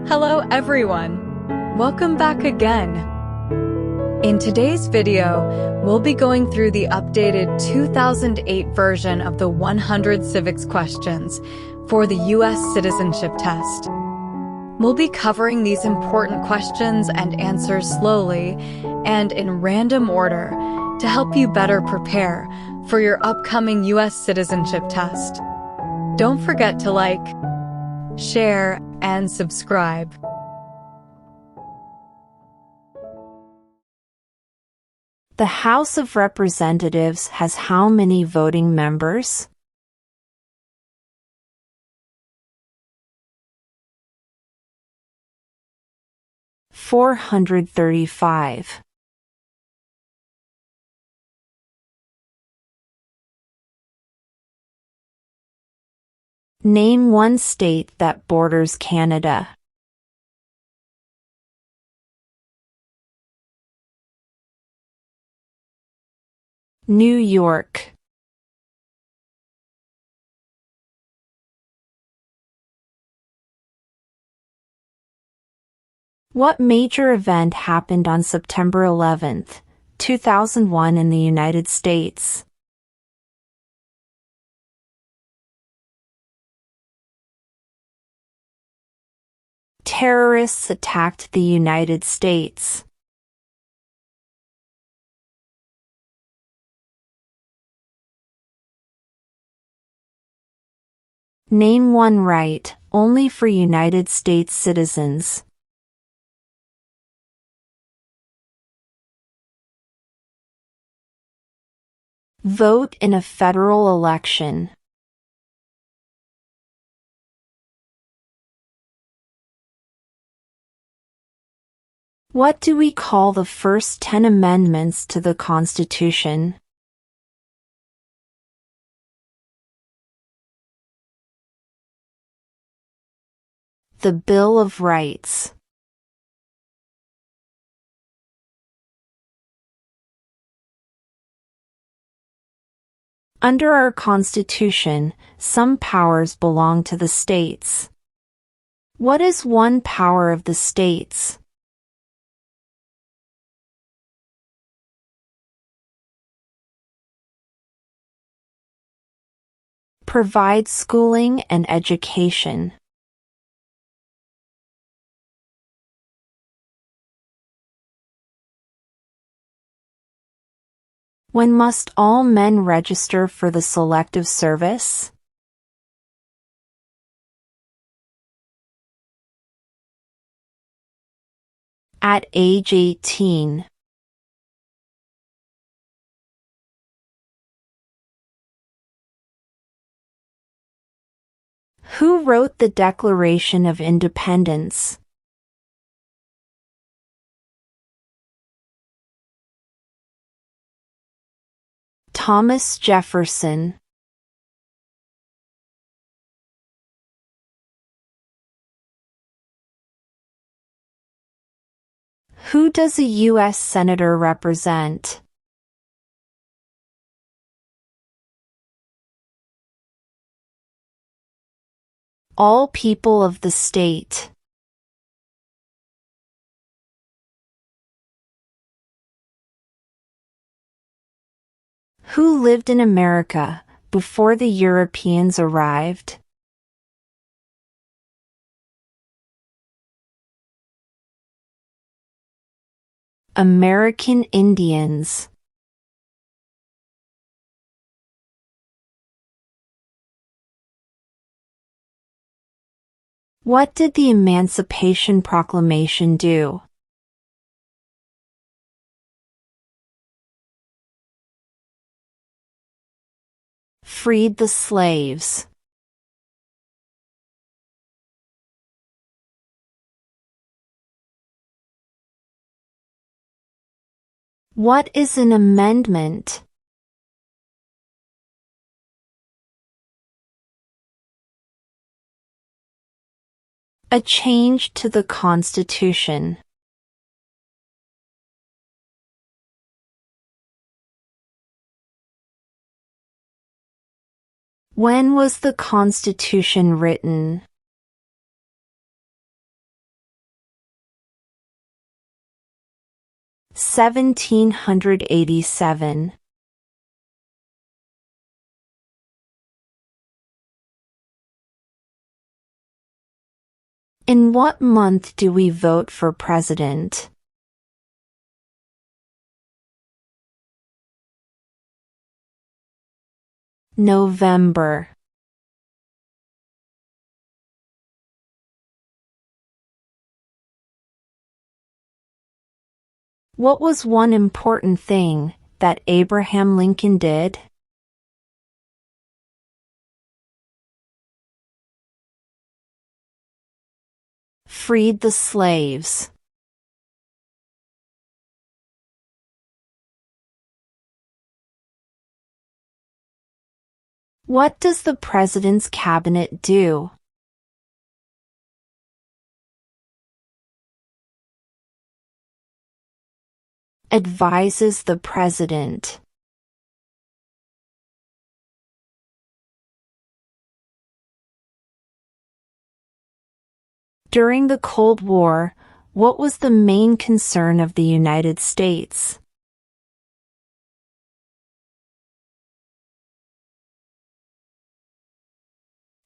Hello everyone! Welcome back again! In today's video, we'll be going through the updated 2008 version of the 100 civics questions for the U.S. Citizenship Test. We'll be covering these important questions and answers slowly and in random order to help you better prepare for your upcoming U.S. Citizenship Test. Don't forget to like, share, and subscribe. The House of Representatives has how many voting members? $435. Name one state that borders Canada. New York. What major event happened on September 11, 2001 in the United States? Terrorists attacked the United States. Name one right, only for United States citizens. Vote in a federal election. What do we call the first 10 amendments to the Constitution? The Bill of Rights. Under our Constitution, some powers belong to the states. What is one power of the states? Provide schooling and education. When must all men register for the Selective Service? At age 18. Who wrote the Declaration of Independence? Thomas Jefferson. Who does a U.S. Senator represent? All people of the state. Who lived in America before the Europeans arrived? American Indians. What did the Emancipation Proclamation do? Freed the slaves. What is an amendment? A change to the Constitution. When was the Constitution written? 1787. In what month do we vote for president? November. What was one important thing that Abraham Lincoln did? Freed the slaves. What does the president's cabinet do? Advises the president. During the Cold War, what was the main concern of the United States?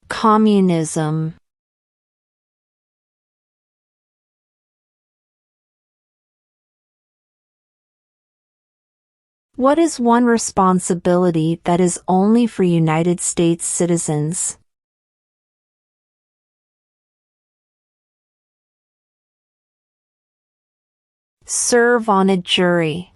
Communism. What is one responsibility that is only for United States citizens? Serve on a jury.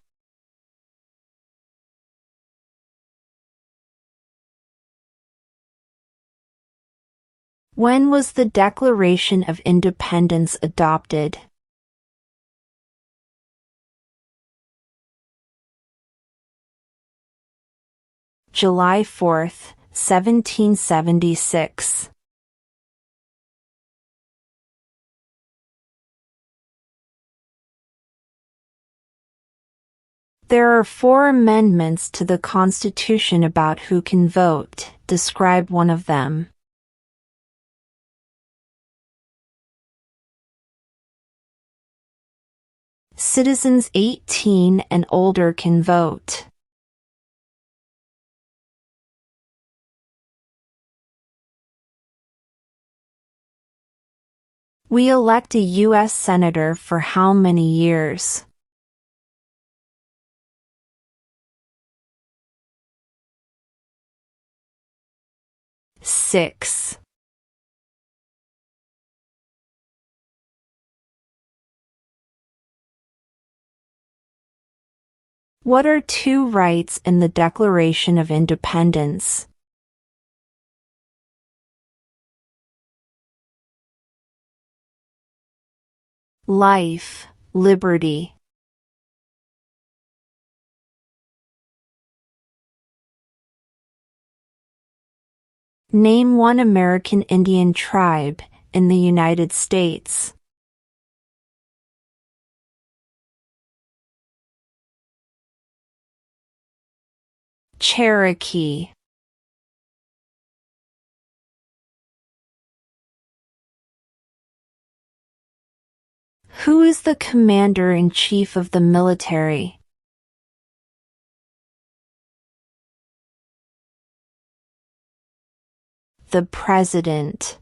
When was the Declaration of Independence adopted? July 4, 1776. There are 4 amendments to the Constitution about who can vote. Describe one of them. Citizens 18 and older can vote. We elect a U.S. Senator for how many years? 6. What are 2 rights in the Declaration of Independence? Life, liberty. Name one American Indian tribe in the United States. Cherokee. Who is the commander-in-chief of the military? The president.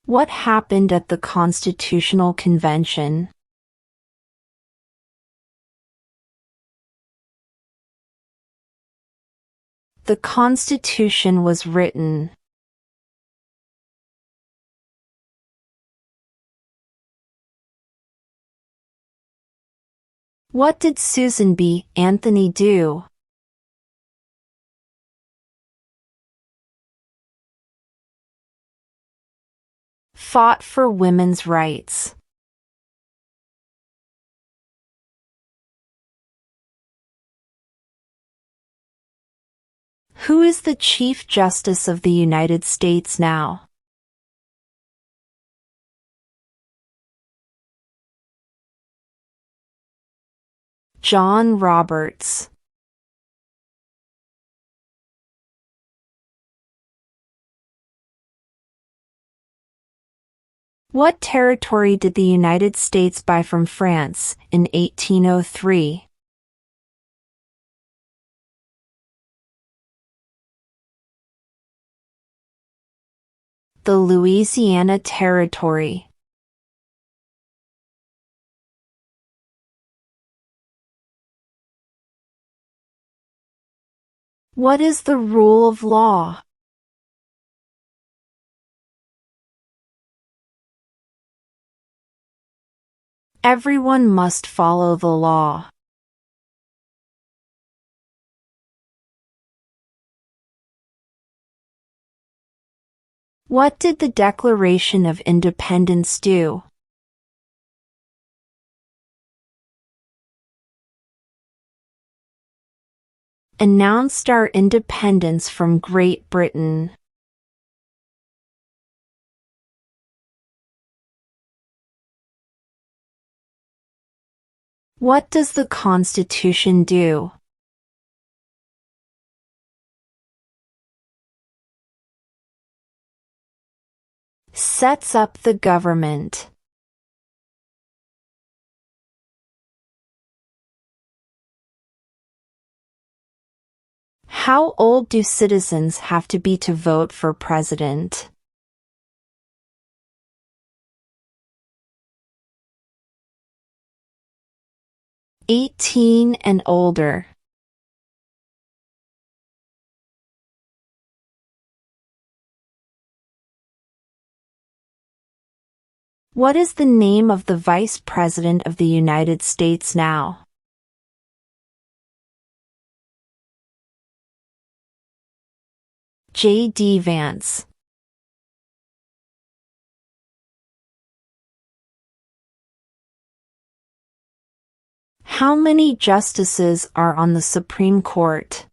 What happened at the Constitutional Convention? The Constitution was written. What did Susan B. Anthony do? Fought for women's rights. Who is the Chief Justice of the United States now? John Roberts. What territory did the United States buy from France in 1803? The Louisiana Territory. What is the rule of law? Everyone must follow the law. What did the Declaration of Independence do? Announced our independence from Great Britain. What does the Constitution do? Sets up the government. How old do citizens have to be to vote for president? "18 and older." What is the name of the Vice President of the United States now? J.D. Vance. How many justices are on the Supreme Court?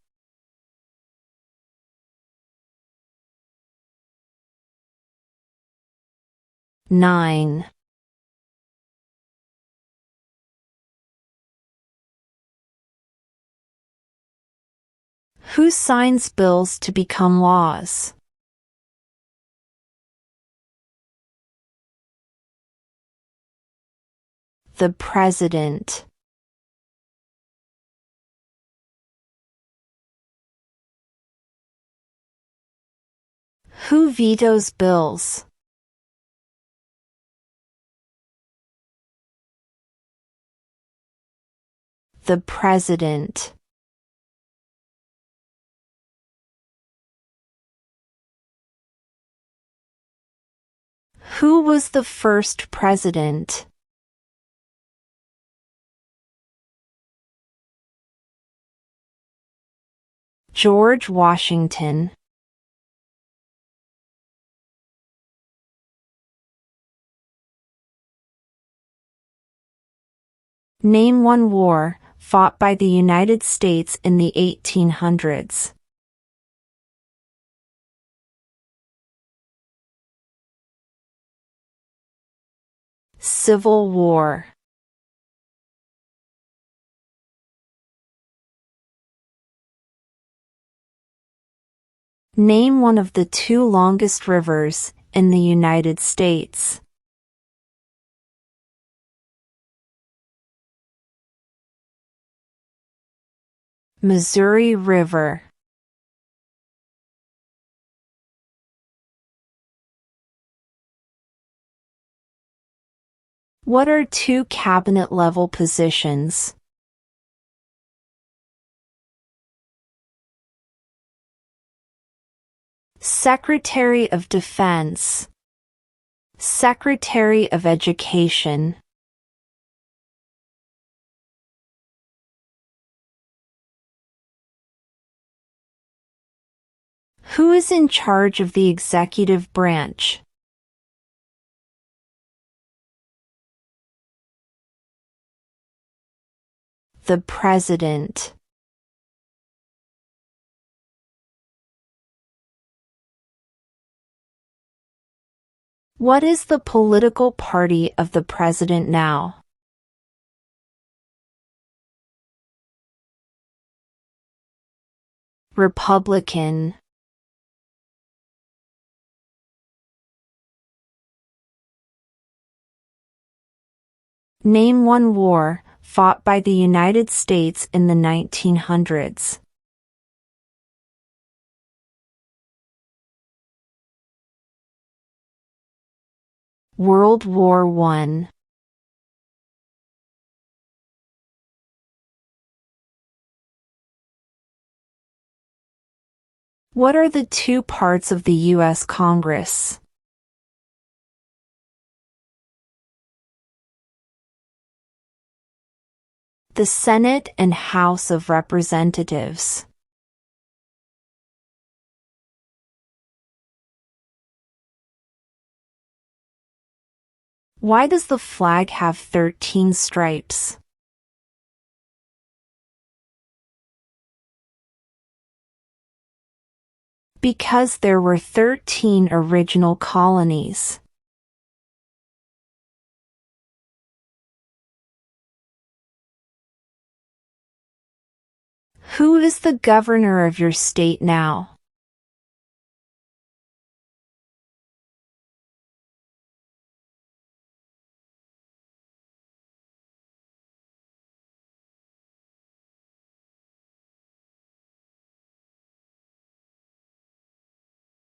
Nine. Who signs bills to become laws? The President. Who vetoes bills? The President. Who was the first president? George Washington. Name one war fought by the United States in the 1800s. Civil War. Name one of the two longest rivers in the United States. Missouri River. What are two cabinet-level positions? Secretary of Defense. Secretary of Education. Who is in charge of the executive branch? The President. What is the political party of the President now? Republican. Name one war fought by the United States in the 1900s. World War I. What are the two parts of the U.S. Congress? The Senate and House of Representatives. Why does the flag have 13 stripes? Because there were 13 original colonies. Who is the governor of your state now?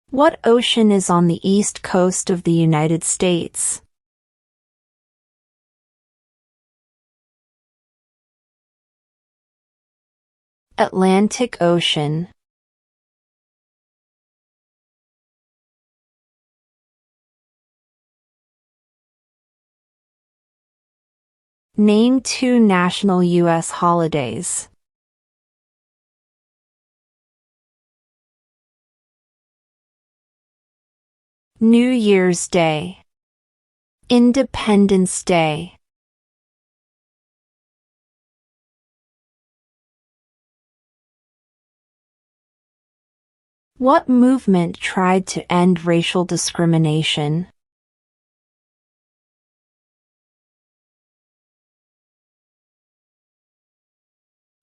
What ocean is on the east coast of the United States? Atlantic Ocean. Name two national U.S. holidays. New Year's Day. Independence Day. What movement tried to end racial discrimination?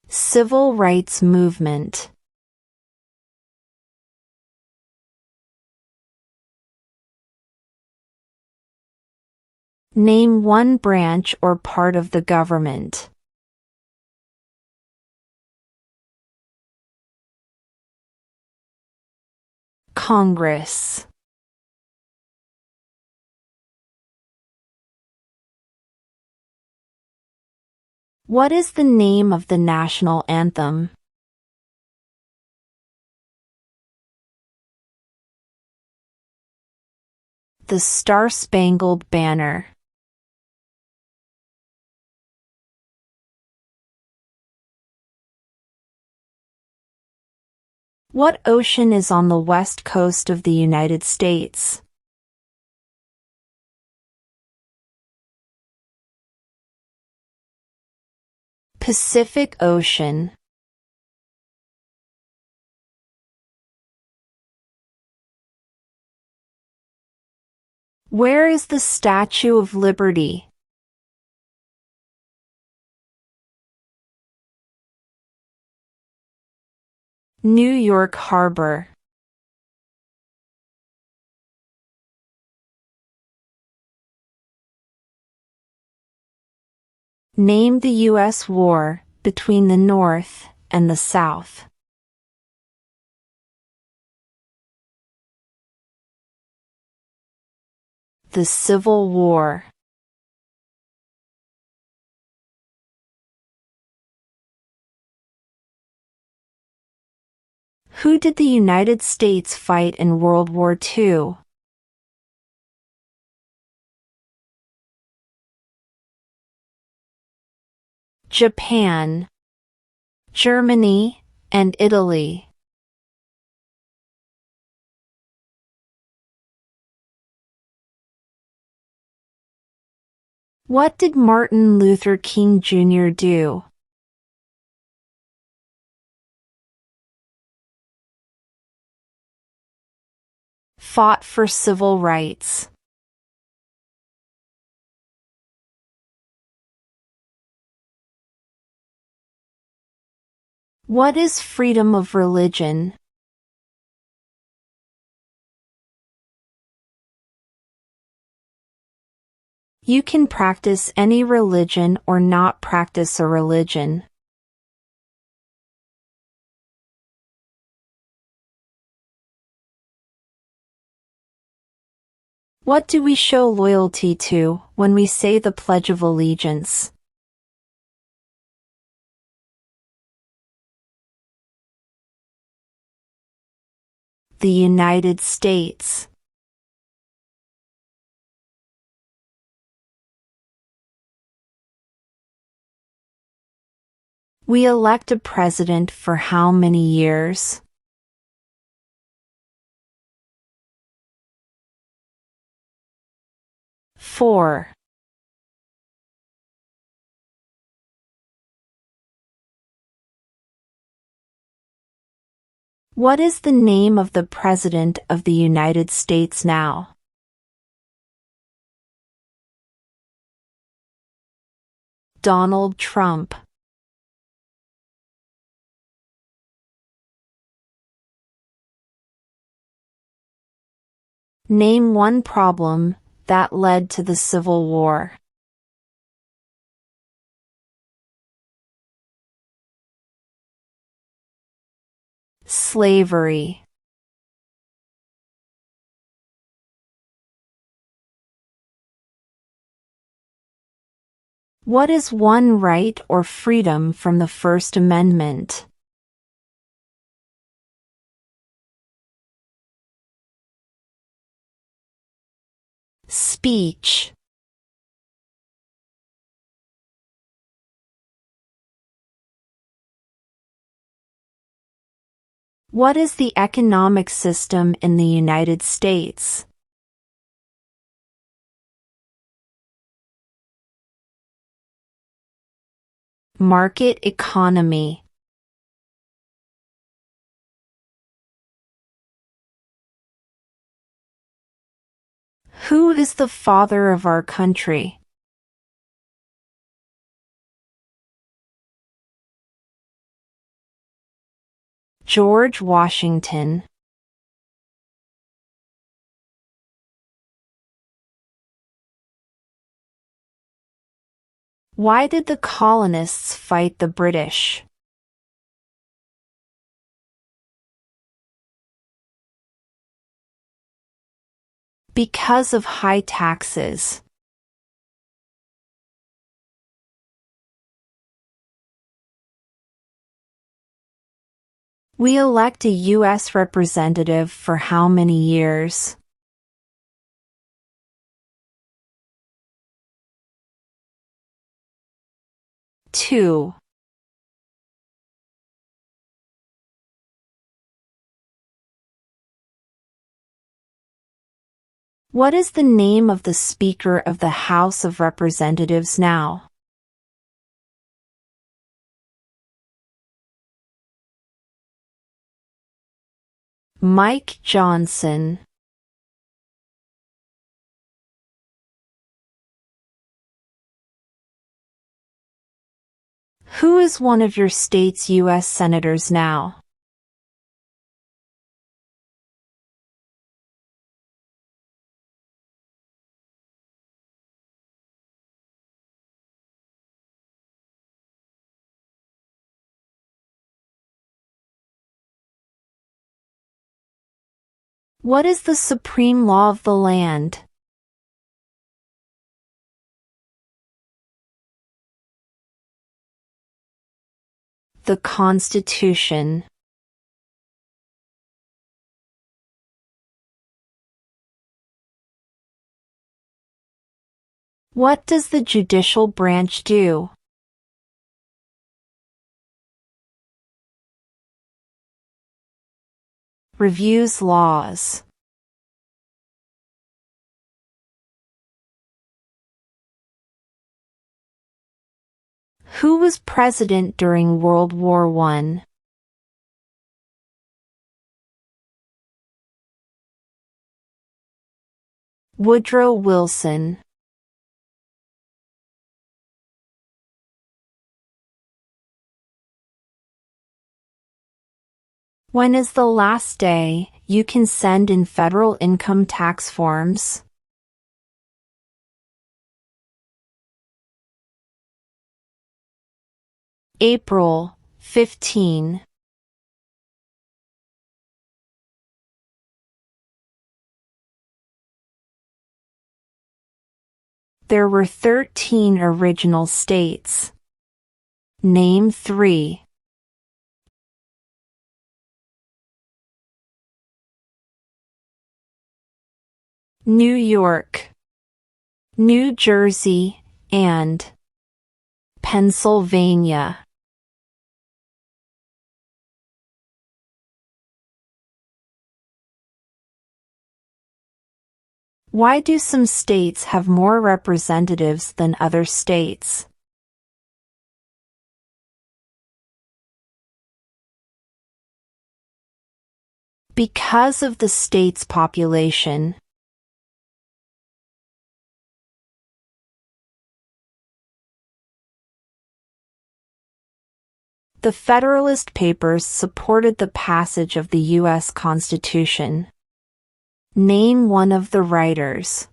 Civil rights movement. Name one branch or part of the government. Congress. What is the name of the national anthem? The Star-Spangled Banner. What ocean is on the west coast of the United States? Pacific Ocean. Where is the Statue of Liberty? New York Harbor. Name the U.S. war between the North and the South. The Civil War. Who did the United States fight in World War II? Japan, Germany, and Italy. What did Martin Luther King Jr. do? Fought for civil rights. What is freedom of religion? You can practice any religion or not practice a religion. What do we show loyalty to when we say the Pledge of Allegiance? The United States. We elect a president for how many years? Four. What is the name of the President of the United States now? Donald Trump. Name one problem that led to the Civil War. Slavery. What is one right or freedom from the First Amendment? Speech. What is the economic system in the United States? Market economy. Who is the father of our country? George Washington. Why did the colonists fight the British? Because of high taxes. We elect a U.S. representative for how many years? 2. What is the name of the Speaker of the House of Representatives now? Mike Johnson. Who is one of your state's U.S. senators now? What is the supreme law of the land? The Constitution. What does the judicial branch do? Reviews laws. Who was president during World War I? Woodrow Wilson. When is the last day you can send in federal income tax forms? April 15. There were 13 original states. Name 3. New York, New Jersey, and Pennsylvania. Why do some states have more representatives than other states? Because of the state's population. The Federalist Papers supported the passage of the U.S. Constitution. Name one of the writers.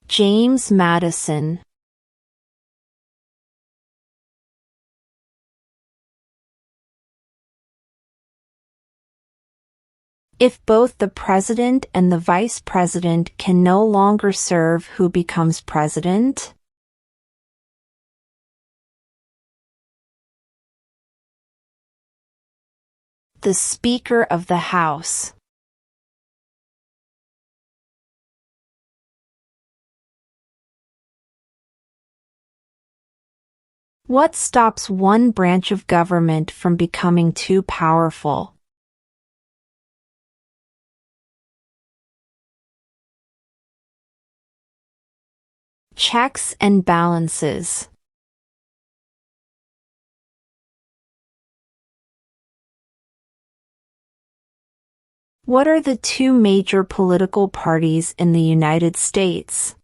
James Madison. If both the president and the vice president can no longer serve, who becomes president? The Speaker of the House. What stops one branch of government from becoming too powerful? Checks and balances. What are the two major political parties in the United States?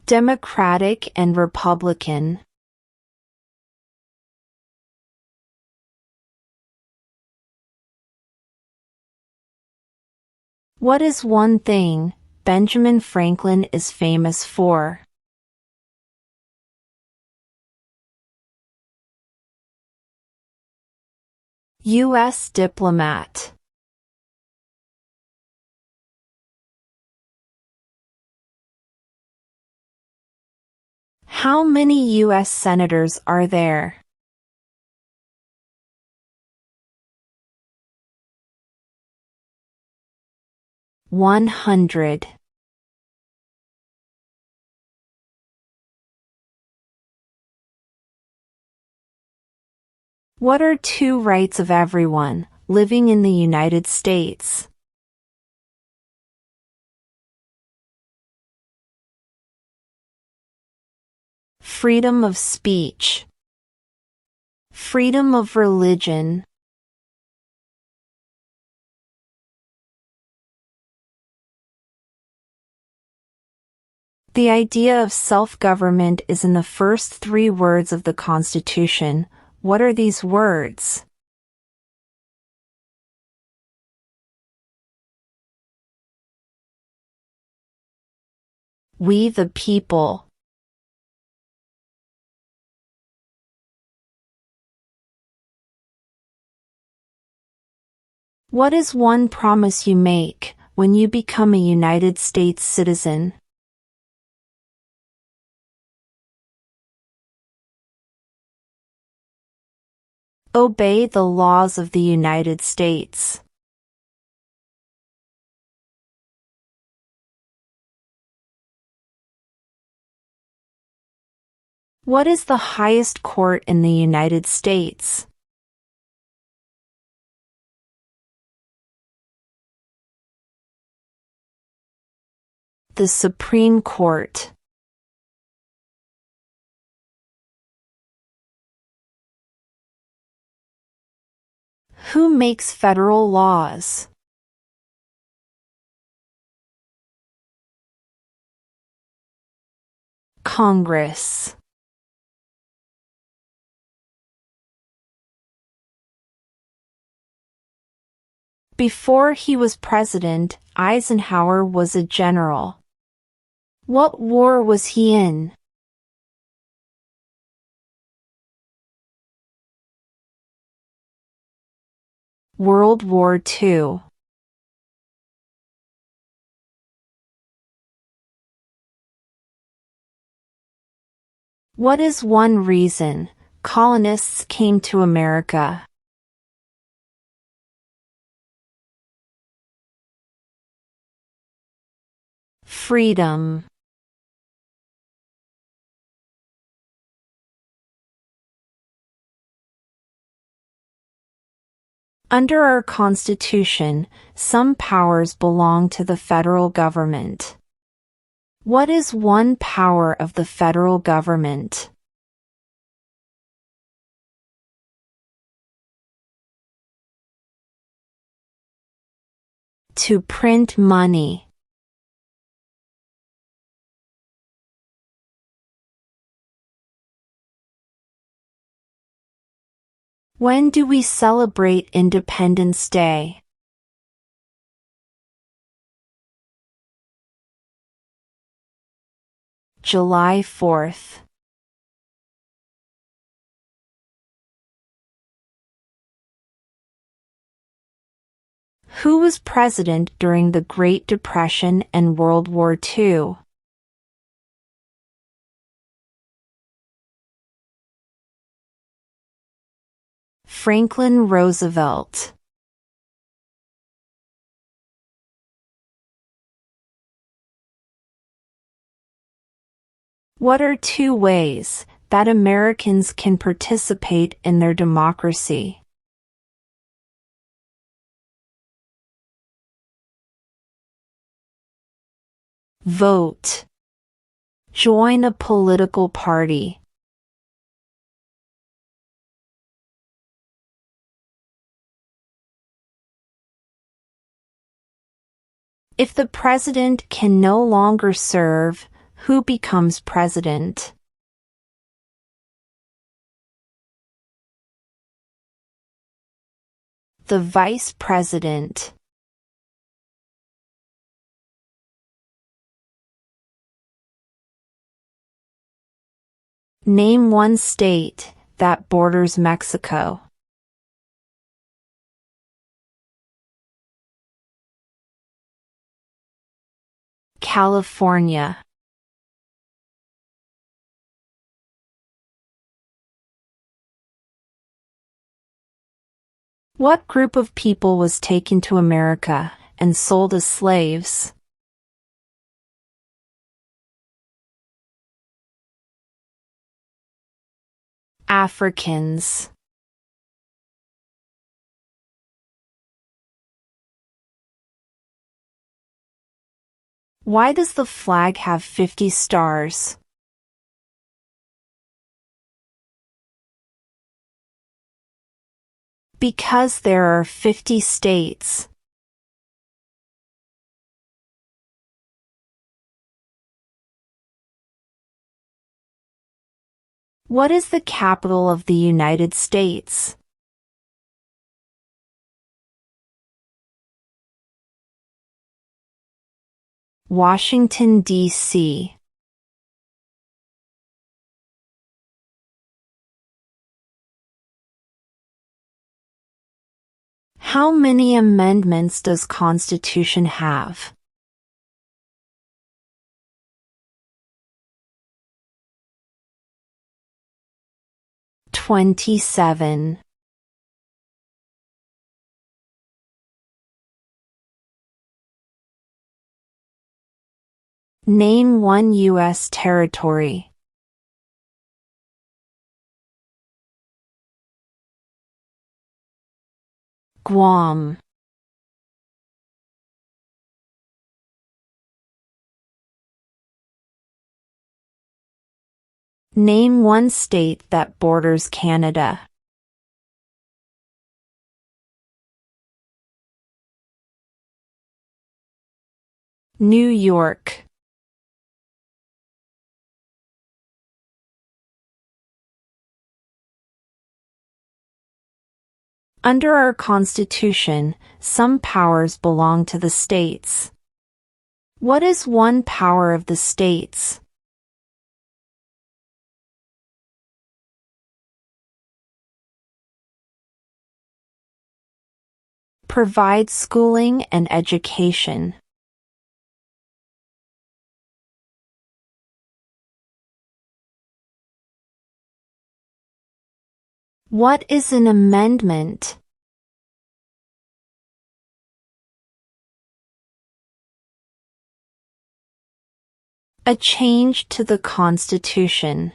Democratic and Republican. What is one thing Benjamin Franklin is famous for? U.S. diplomat. How many U.S. senators are there? 100. What are two rights of everyone living in the United States? Freedom of speech. Freedom of religion. The idea of self-government is in the first 3 words of the Constitution. What are these words? We the people. What is one promise you make when you become a United States citizen? Obey the laws of the United States. What is the highest court in the United States? The Supreme Court. Who makes federal laws? Congress. Before he was president, Eisenhower was a general. What war was he in? World War II. What is one reason colonists came to America? Freedom. Under our Constitution, some powers belong to the federal government. What is one power of the federal government? To print money. When do we celebrate Independence Day? July 4th. Who was president during the Great Depression and World War II? Franklin Roosevelt. What are two ways that Americans can participate in their democracy? Vote. Join a political party. If the president can no longer serve, who becomes president? The vice president. Name one state that borders Mexico. California. What group of people was taken to America and sold as slaves? Africans. Why does the flag have 50 stars? Because there are 50 states. What is the capital of the United States? Washington, D.C. How many amendments does Constitution have? 27. Name one U.S. territory. Guam. Name one state that borders Canada. New York. Under our Constitution, some powers belong to the states. What is one power of the states? Provide schooling and education. What is an amendment? A change to the Constitution.